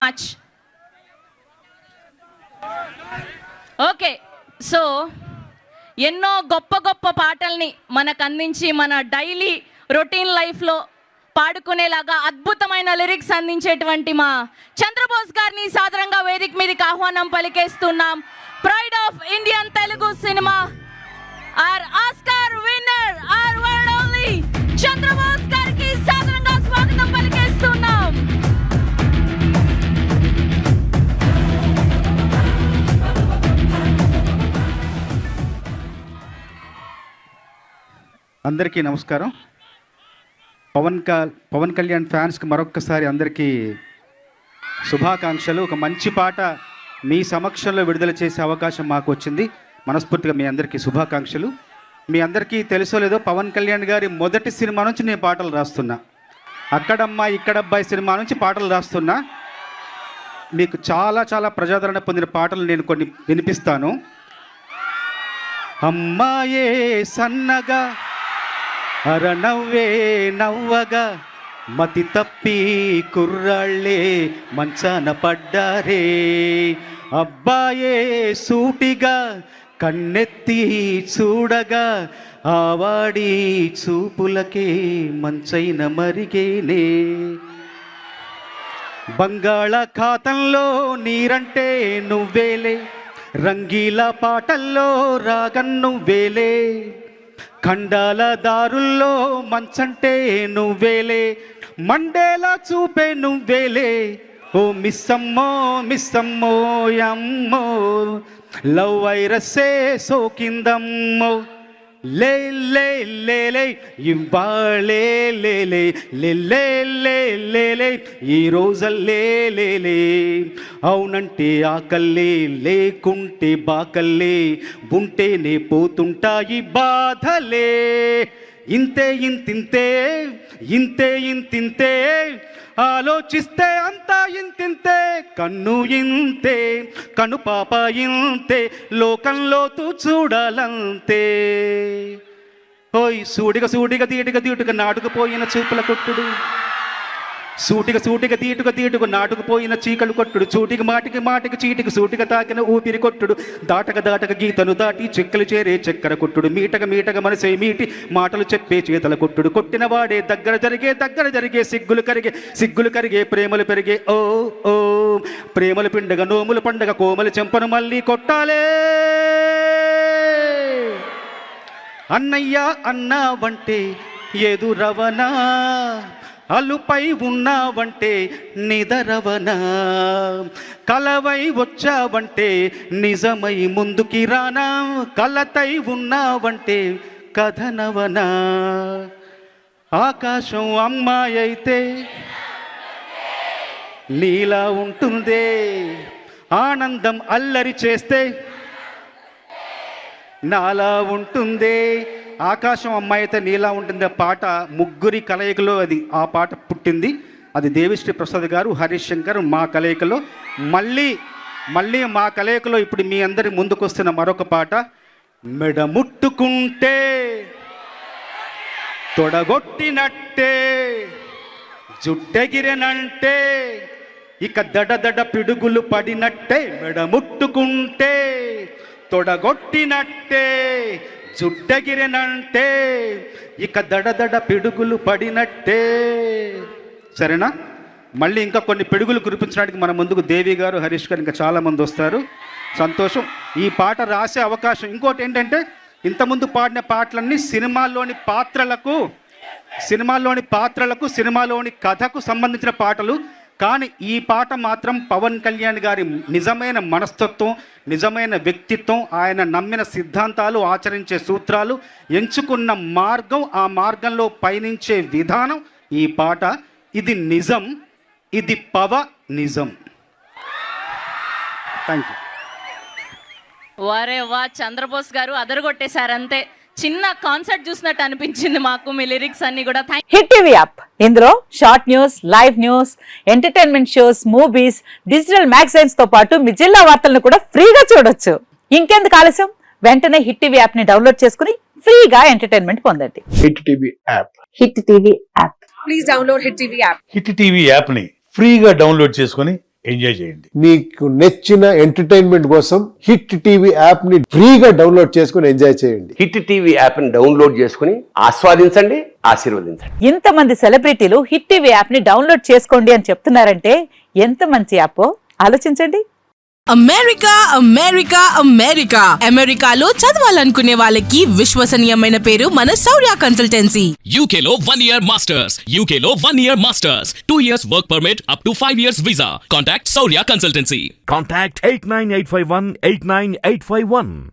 Much. Okay, so ఎన్నో గొప్ప గొప్ప పాటల్ని మనకు అందించి మన డైలీ రొటీన్ లైఫ్లో పాడుకునేలాగా అద్భుతమైన లిరిక్స్ అందించేటువంటి మా చంద్రబోస్ గారిని సాదరంగా వేదిక మీదకి ఆహ్వానం పలికేస్తున్నాం. Pride of Indian Telugu cinema, our Oscar winner, our one only Chandrabose గారికి సాదరంగా స్వాగతం పలికేస్తున్నాం. అందరికీ నమస్కారం. పవన్ కళ్యాణ్ ఫ్యాన్స్కి మరొక్కసారి అందరికీ శుభాకాంక్షలు. ఒక మంచి పాట మీ సమక్షంలో విడుదల చేసే అవకాశం మాకు వచ్చింది. మనస్ఫూర్తిగా మీ అందరికీ శుభాకాంక్షలు. మీ అందరికీ తెలుసో లేదో, పవన్ కళ్యాణ్ గారి మొదటి సినిమా నుంచి నేను పాటలు రాస్తున్నా. అక్కడమ్మా ఇక్కడబ్బాయి సినిమా నుంచి పాటలు రాస్తున్నా. మీకు చాలా చాలా ప్రజాదరణ పొందిన పాటలు నేను కొన్ని వినిపిస్తాను. అమ్మాయే సన్నగా అరనవ్వే నవ్వగా మతి తప్పి కుర్రాళ్ళే మంచాన పడ్డారే, అబ్బాయే సూటిగా కన్నెత్తి చూడగా ఆవాడి చూపులకే మంచైన మరిగేనే, బంగాళాఖాతంలో నీరంటే నువ్వేలే, రంగీల పాటల్లో రాగం నువ్వేలే, ఖండాల దారుల్లో మంచంటే నువ్వేలే, మండేలా చూపే నువ్వేలే, ఓ మిస్సమ్మో మిస్సమ్మో యమ్మో లవ్ వైరస్సే సోకిందమ్మో, లే లే లే లే ఇవ్వాళే లే లే లే లే లే లే లే ఈ రోజల్లే లే లే, అవునంటే ఆకల్లే లేకుంటే బాకల్లే, ఉంటేనే పోతుంటాయి బాధలే, ఇంతే ఇంతింతే ఇంతే ఇంతింతే ఆలోచిస్తే అంతా ఇంతింతే, కన్ను ఇంతే కను పాప ఇంతే లోకంలో తూ చూడాలంతే, ఓయ్ సూటిగా సూటిగా తీటుగా తీటుగా నాటుకుపోయిన చూపుల కొట్టుడు, సూటిగా సూటిగా తీటుగా తీటుగా నాటుకుపోయిన చీకలు కొట్టుడు, చూటికి మాటికి మాటికి చీటికి సూటిగా తాకిన ఊపిరి కొట్టుడు, దాటక దాటక గీతను దాటి చెక్కలు చేరే చక్కెర కొట్టుడు, మీటక మీటక మనసే మీటి మాటలు చెప్పే చేతల కొట్టుడు, కొట్టిన వాడే దగ్గర జరిగే సిగ్గులు కరిగే ప్రేమలు పెరిగే, ఓ ఓ ప్రేమలు పిండగ నోములు పండగ కోమలు చెంపను మళ్ళీ కొట్టాలే, అన్నయ్య అన్నావంటే ఎదురవనా, అలుపై ఉన్నావంటే నిదరవనా, కలవై వచ్చావంటే నిజమై ముందుకి రానా, కలతై ఉన్నావంటే కథనవనా, ఆకాశం అమ్మాయి అయితే నీలా ఉంటుందే, ఆనందం అల్లరి చేస్తే నాలా ఉంటుందే, ఆకాశం అమ్మాయి అయితే నీలా ఉంటుంది. ఆ పాట ముగ్గురి కలయికలో ఆ పాట పుట్టింది. అది దేవిశ్రీ ప్రసాద్ గారు, హరీష్ శంకర్ మా కలయికలో. మళ్ళీ మా కలయికలో ఇప్పుడు మీ అందరి ముందుకు వస్తున్న మరొక పాట, మెడ ముట్టుకుంటే తొడగొట్టినట్టే జుట్టెగిరెనంటే ఇక దడ పిడుగులు పడినట్టే, మెడ ముట్టుకుంటే తొడగొట్టినట్టే జుట్టెగిరెనంటే ఇక దడ పిడుగులు పడినట్టే. సరేనా? మళ్ళీ ఇంకా కొన్ని పిడుగులు కురిపించడానికి మన ముందుకు దేవి గారు, హరీష్ గారు, ఇంకా చాలామంది వస్తారు. సంతోషం. ఈ పాట రాసే అవకాశం. ఇంకోటి ఏంటంటే, ఇంతకుముందు పాడిన పాటలన్నీ సినిమాల్లోని పాత్రలకు సినిమాలోని కథకు సంబంధించిన పాటలు. కానీ ఈ పాట మాత్రం పవన్ కళ్యాణ్ గారి నిజమైన మనస్తత్వం, నిజమైన వ్యక్తిత్వం, ఆయన నమ్మిన సిద్ధాంతాలు, ఆచరించే సూత్రాలు, ఎంచుకున్న మార్గం, ఆ మార్గంలో పయనించే విధానం ఈ పాట. ఇది నిజం, ఇది నిజం. Thank you. వారే వా, చంద్రబోస్ గారు అదరగొట్టేశారు అంతే. చిన్న కాన్సర్ట్ చూసినట్టు అనిపించింది మాకు మీ లిరిక్స్ అన్ని కూడా. హిట్ టీవీ యాప్, ఇందులో short news, live news, entertainment shows, movies, digital magazines తో పాటు మీ జిల్లా వార్తలను కూడా ఫ్రీగా చూడొచ్చు. ఇంకెందుకు ఆలస్యం, వెంటనే హిట్ టీవీ యాప్ ని డౌన్లోడ్ చేసుకుని ఫ్రీగా ఎంటర్టైన్మెంట్ పొందండి. Hit TV app. Hit TV app. Please download hit TV app. Hit TV app ని ఫ్రీగా డౌన్లోడ్ చేసుకొని ఎంజాయ్ చేయండి. మీకు నచ్చిన ఎంటర్టైన్మెంట్ కోసం హిట్ టీవీ యాప్ ని ఫ్రీగా డౌన్లోడ్ చేసుకుని ఎంజాయ్ చేయండి. హిట్ టీవీ యాప్ ని డౌన్లోడ్ చేసుకుని ఆస్వాదించండి, ఆశీర్వదించండి. ఇంతమంది సెలబ్రిటీలు హిట్ టీవీ యాప్ ని డౌన్లోడ్ చేసుకోండి అని చెప్తున్నారంటే ఎంత మంచి యాప్ ఆలోచించండి. అమెరికా అమెరికా అమెరికా అమెరికాలో చదవాలనుకునే వాళ్ళకి విశ్వసనీయమైన పేరు మన శౌర్య కన్సల్టెన్సీ. UK లో 1 year masters. UK లో 1 year masters. 2 years work permit up to 5 years visa. Contact Saurya Consultancy. Contact 89851 89851.